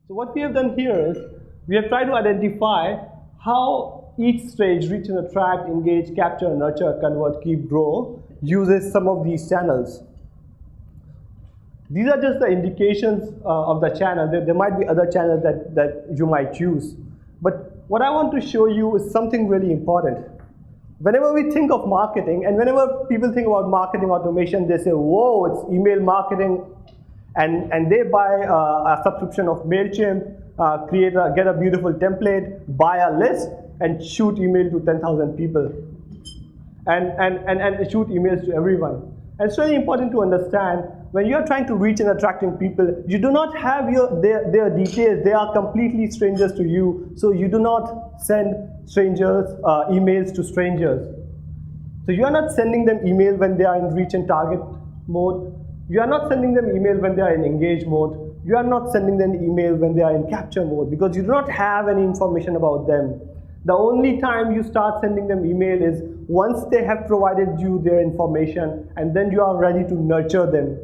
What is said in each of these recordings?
So what we have done here is we have tried to identify how each stage, reach and attract, engage, capture, nurture, convert, keep, grow, uses some of these channels. These are just the indications of the channel. There might be other channels that you might choose. But what I want to show you is something really important. Whenever we think of marketing, and whenever people think about marketing automation, they say, whoa, it's email marketing, and they buy a subscription of MailChimp, get a beautiful template, buy a list, and shoot email to 10,000 people, and shoot emails to everyone. And it's really important to understand, when you're trying to reach and attracting people, you do not have their details. They are completely strangers to you, so you do not send strangers emails to strangers. So you are not sending them email when they are in reach and target mode. You are not sending them email when they are in engage mode. You are not sending them email when they are in capture mode, because you do not have any information about them. The only time you start sending them email is once they have provided you their information, and then you are ready to nurture them,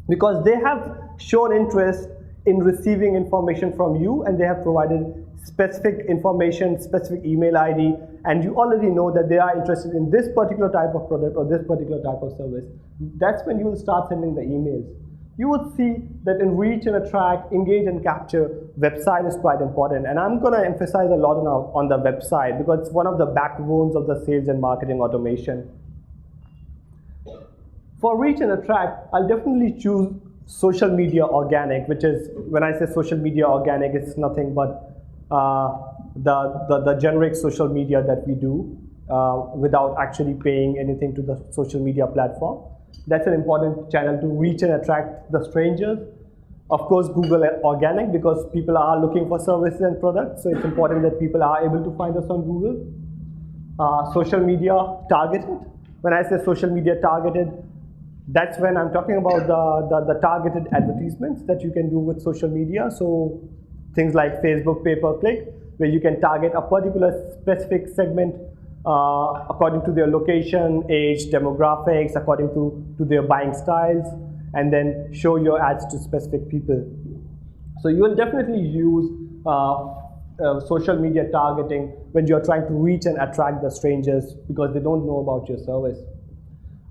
because they have shown interest in receiving information from you, and they have provided specific information, specific email ID, and you already know that they are interested in this particular type of product or this particular type of service. That's when you will start sending the emails. You would see that in reach and attract, engage and capture, website is quite important. And I'm going to emphasize a lot on the website, because it's one of the backbones of the sales and marketing automation. For reach and attract, I'll definitely choose social media organic, which is, when I say social media organic, it's nothing but the generic social media that we do without actually paying anything to the social media platform. That's an important channel to reach and attract the strangers. Of course, Google organic, because people are looking for services and products, so it's important that people are able to find us on Google. Social media targeted. When I say social media targeted, that's when I'm talking about the targeted advertisements that you can do with social media. So things like Facebook pay-per-click, where you can target a particular specific segment according to their location, age, demographics, according to their buying styles, and then show your ads to specific people. So you will definitely use social media targeting when you're trying to reach and attract the strangers, because they don't know about your service.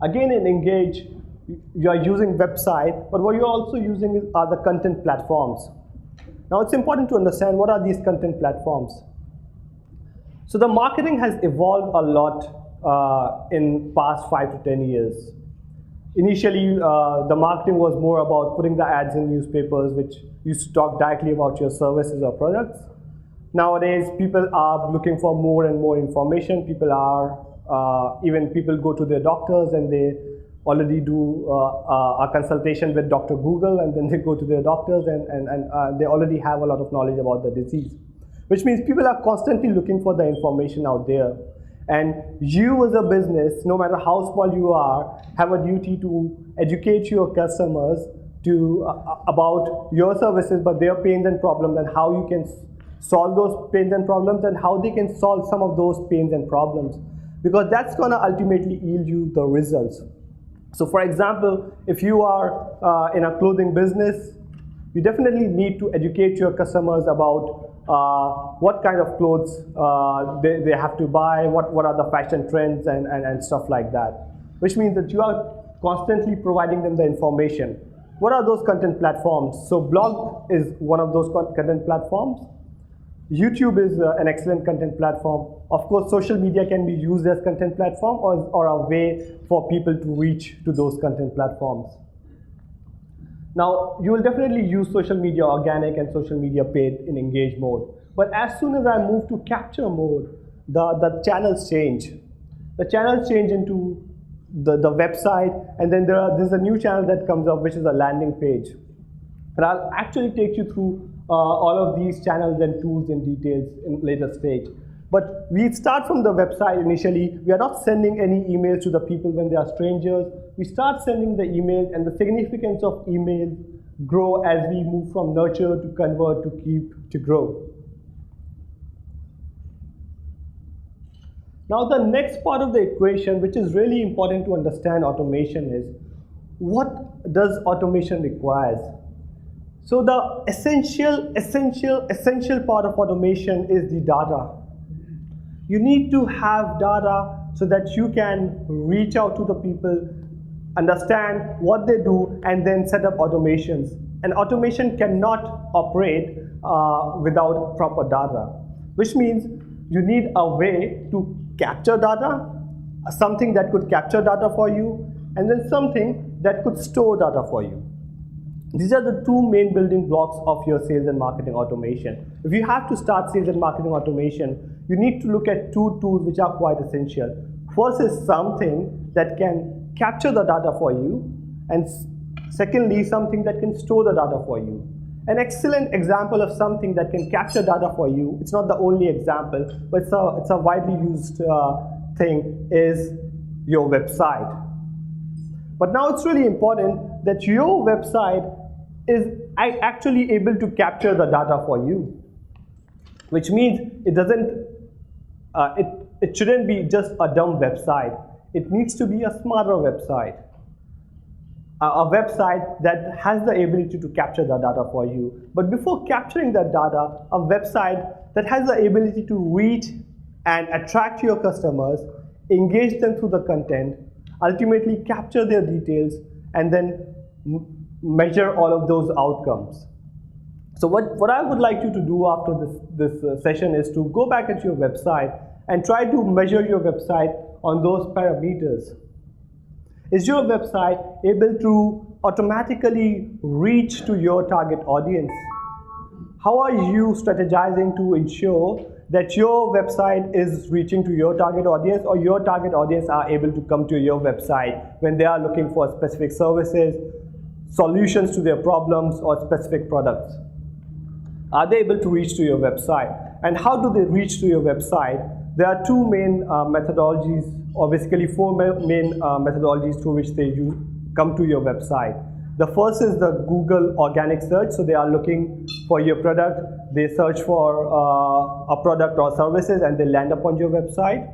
Again, in Engage, you are using website, but what you're also using are the content platforms. Now it's important to understand what are these content platforms. So the marketing has evolved a lot in past 5 to 10 years. Initially, the marketing was more about putting the ads in newspapers, which used to talk directly about your services or products. Nowadays, people are looking for more and more information. People are, even people go to their doctors and they already do a consultation with Dr. Google, and then they go to their doctors and they already have a lot of knowledge about the disease. Which means people are constantly looking for the information out there. And you as a business, no matter how small you are, have a duty to educate your customers about your services, but their pains and problems, and how you can solve those pains and problems, and how they can solve some of those pains and problems. Because that's going to ultimately yield you the results. So for example, if you are in a clothing business, you definitely need to educate your customers about what kind of clothes they have to buy, what are the fashion trends and stuff like that. Which means that you are constantly providing them the information. What are those content platforms? So blog is one of those content platforms. YouTube is an excellent content platform. Of course, social media can be used as content platform or a way for people to reach to those content platforms. Now, you will definitely use social media organic and social media paid in engage mode. But as soon as I move to capture mode, the channels change. The channels change into the website, and then there's a new channel that comes up, which is a landing page. And I'll actually take you through all of these channels and tools in details in later stage. But we start from the website initially. We are not sending any emails to the people when they are strangers. We start sending the emails, and the significance of emails grow as we move from nurture to convert to keep to grow. Now the next part of the equation, which is really important to understand automation, is what does automation requires? So the essential part of automation is the data. You need to have data so that you can reach out to the people, understand what they do, and then set up automations. And automation cannot operate without proper data, which means you need a way to capture data, something that could capture data for you, and then something that could store data for you. These are the two main building blocks of your sales and marketing automation. If you have to start sales and marketing automation, you need to look at two tools which are quite essential. First is something that can capture the data for you, and secondly, something that can store the data for you. An excellent example of something that can capture data for you, it's not the only example, but it's a widely used thing, is your website. But now it's really important that your website is actually able to capture the data for you, which means it shouldn't be just a dumb website. It needs to be a smarter website. A website that has the ability to capture the data for you. But before capturing that data, a website that has the ability to reach and attract your customers, engage them through the content, ultimately capture their details, and then measure all of those outcomes. So what I would like you to do after this session is to go back at your website and try to measure your website on those parameters. Is your website able to automatically reach to your target audience? How are you strategizing to ensure that your website is reaching to your target audience, or your target audience are able to come to your website when they are looking for specific services, solutions to their problems, or specific products? Are they able to reach to your website? And how do they reach to your website? There are two main methodologies, or basically four main methodologies through which they come to your website. The first is the Google organic search. So they are looking for your product. They search for a product or services, and they land upon your website.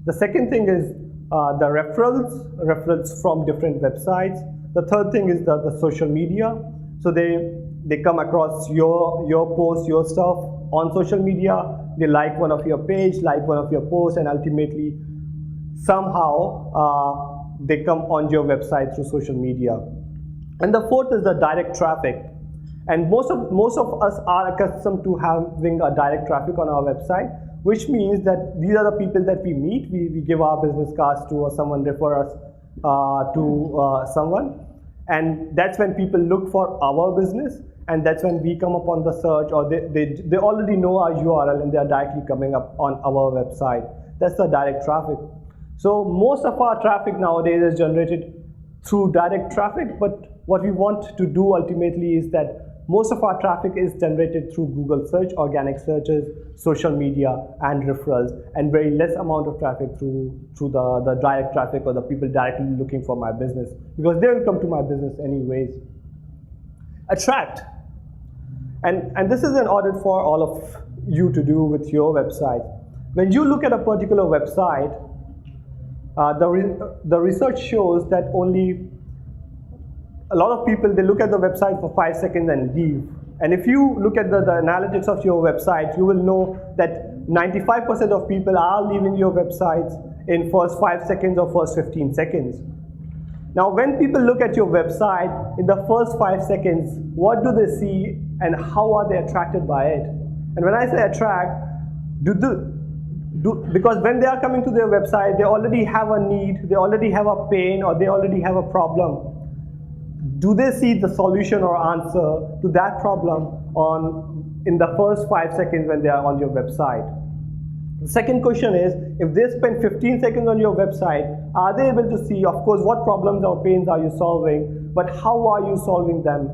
The second thing is the referrals from different websites. The third thing is the social media. So they come across your posts, your stuff on social media. They like one of your page, like one of your posts, and ultimately somehow they come on your website through social media. And the fourth is the direct traffic. And most of us are accustomed to having a direct traffic on our website, which means that these are the people that we meet. We give our business cards to, or someone refer us to someone. And that's when people look for our business, and that's when we come up on the search, or they already know our URL and they are directly coming up on our website. That's the direct traffic. So most of our traffic nowadays is generated through direct traffic, but what we want to do ultimately is that most of our traffic is generated through Google search, organic searches, social media, and referrals, and very less amount of traffic through the direct traffic, or the people directly looking for my business, because they will come to my business anyways. Attract. And this is an audit for all of you to do with your website. When you look at a particular website, the research shows that only a lot of people, they look at the website for 5 seconds and leave. And if you look at the analytics of your website, you will know that 95% of people are leaving your websites in first 5 seconds or first 15 seconds. Now, when people look at your website in the first 5 seconds, what do they see and how are they attracted by it? And when I say attract, because when they are coming to their website, they already have a need, they already have a pain, or they already have a problem. Do they see the solution or answer to that problem in the first 5 seconds when they are on your website? The second question is, if they spend 15 seconds on your website, are they able to see, of course, what problems or pains are you solving, but how are you solving them?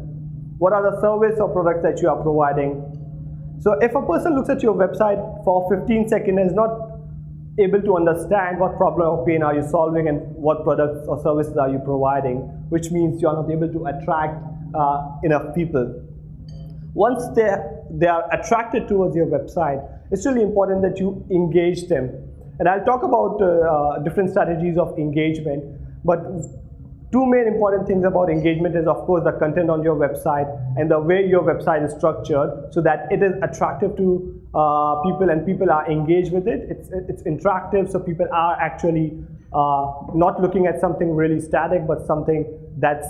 What are the service or products that you are providing? So if a person looks at your website for 15 seconds and is not able to understand what problem or pain are you solving and what products or services are you providing, which means you are not able to attract enough people. Once they are attracted towards your website, it's really important that you engage them. And I'll talk about different strategies of engagement, but two main important things about engagement is, of course, the content on your website and the way your website is structured so that it is attractive to people and people are engaged with it. It's interactive, so people are actually not looking at something really static, but something that's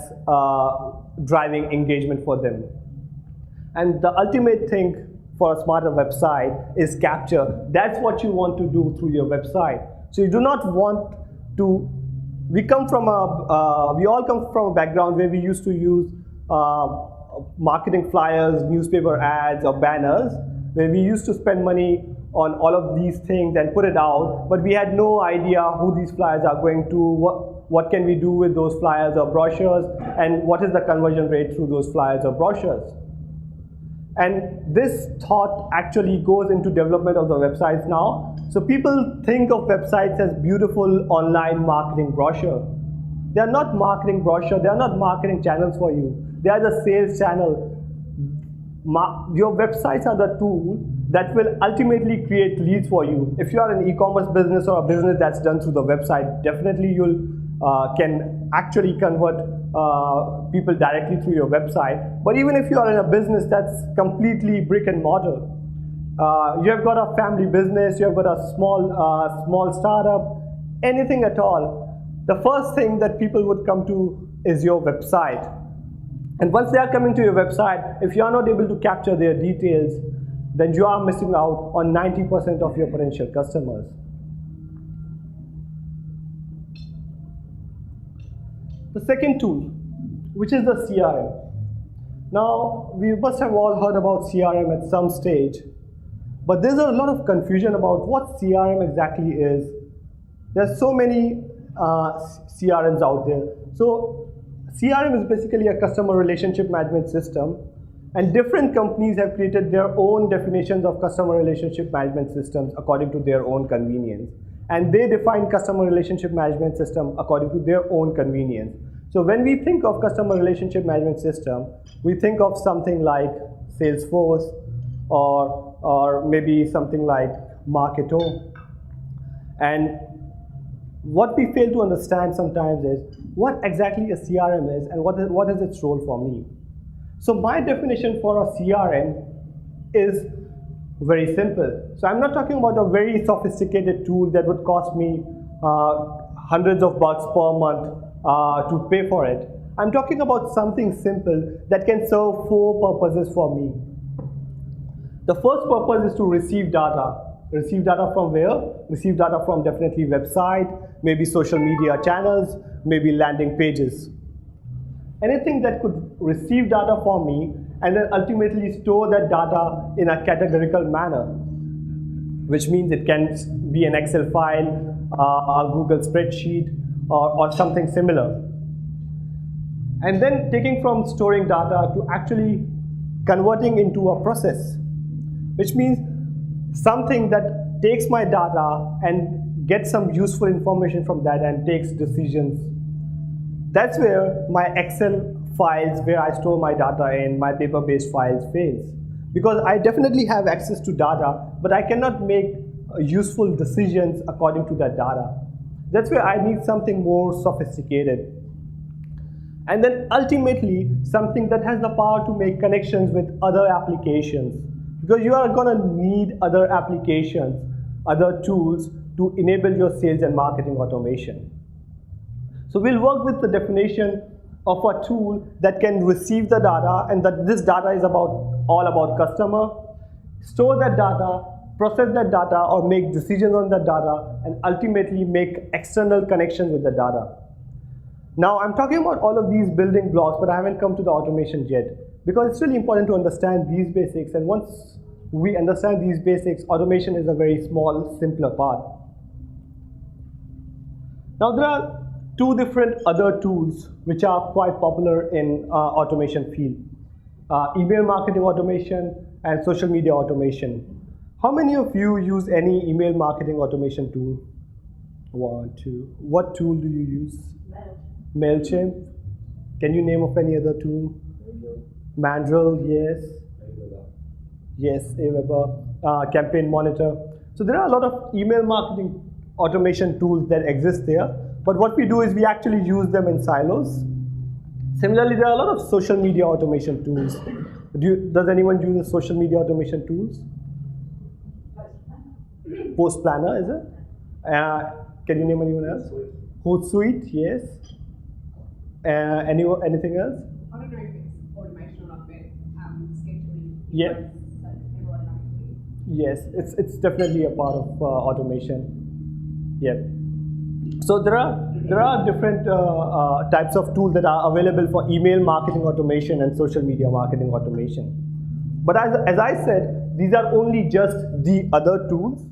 driving engagement for them. And the ultimate thing for a smarter website is capture. That's what you want to do through your website. So you do not want to, we all come from a background where we used to use marketing flyers, newspaper ads, or banners, where we used to spend money on all of these things and put it out, but we had no idea who these flyers are going to, what can we do with those flyers or brochures, and what is the conversion rate through those flyers or brochures. And this thought actually goes into development of the websites now. So people think of websites as beautiful online marketing brochure. They are not marketing brochure, they are not marketing channels for you. They are the sales channel. Your websites are the tool that will ultimately create leads for you. If you are an e-commerce business or a business that's done through the website, definitely you'll can actually convert people directly through your website. But even if you are in a business that's completely brick and mortar, you have got a family business, you have got a small startup, anything at all, the first thing that people would come to is your website. And once they are coming to your website, if you are not able to capture their details, then you are missing out on 90% of your potential customers. The second tool, which is the CRM. Now, we must have all heard about CRM at some stage, but there's a lot of confusion about what CRM exactly is. There's so many CRMs out there. So CRM is basically a customer relationship management system, and different companies have created their own definitions of customer relationship management systems according to their own convenience. And they define customer relationship management system according to their own convenience. So when we think of customer relationship management system, we think of something like Salesforce or maybe something like Marketo. And what we fail to understand sometimes is what exactly a CRM is and what is its role for me. So my definition for a CRM is very simple. So I'm not talking about a very sophisticated tool that would cost me hundreds of bucks per month to pay for it. I'm talking about something simple that can serve four purposes for me. The first purpose is to receive data. Receive data from where? Receive data from definitely website, maybe social media channels, maybe landing pages. Anything that could receive data for me and then ultimately store that data in a categorical manner, which means it can be an Excel file, a Google spreadsheet, or something similar. And then taking from storing data to actually converting into a process, which means something that takes my data and gets some useful information from that and takes decisions. That's where my Excel files, where I store my data in, my paper-based files fails. Because I definitely have access to data, but I cannot make useful decisions according to that data. That's where I need something more sophisticated. And then ultimately, something that has the power to make connections with other applications. Because you are going to need other applications, other tools to enable your sales and marketing automation. So we'll work with the definition of a tool that can receive the data, and that this data is all about customer, store that data, process that data, or make decisions on that data, and ultimately make external connections with the data. Now, I'm talking about all of these building blocks, but I haven't come to the automation yet, because it's really important to understand these basics, and once we understand these basics, automation is a very small, simpler part. Now, there are two different other tools which are quite popular in automation field. Email marketing automation and social media automation. How many of you use any email marketing automation tool? One, two. What tool do you use? MailChimp. Can you name of any other tool? Mandrill, yes. Yes, Aweber, Campaign Monitor. So there are a lot of email marketing automation tools that exist there, But what we do is we actually use them in silos. Similarly, there are a lot of social media automation tools. Does anyone use the social media automation tools? Post Planner, is it? Can you name anyone else? Hootsuite, yes. Anything else? I don't know if it's automation or not, but scheduling. Yeah. Yes, it's definitely a part of automation. Yeah. So there are different types of tools that are available for email marketing automation and social media marketing automation. But as I said, these are only just the other tools.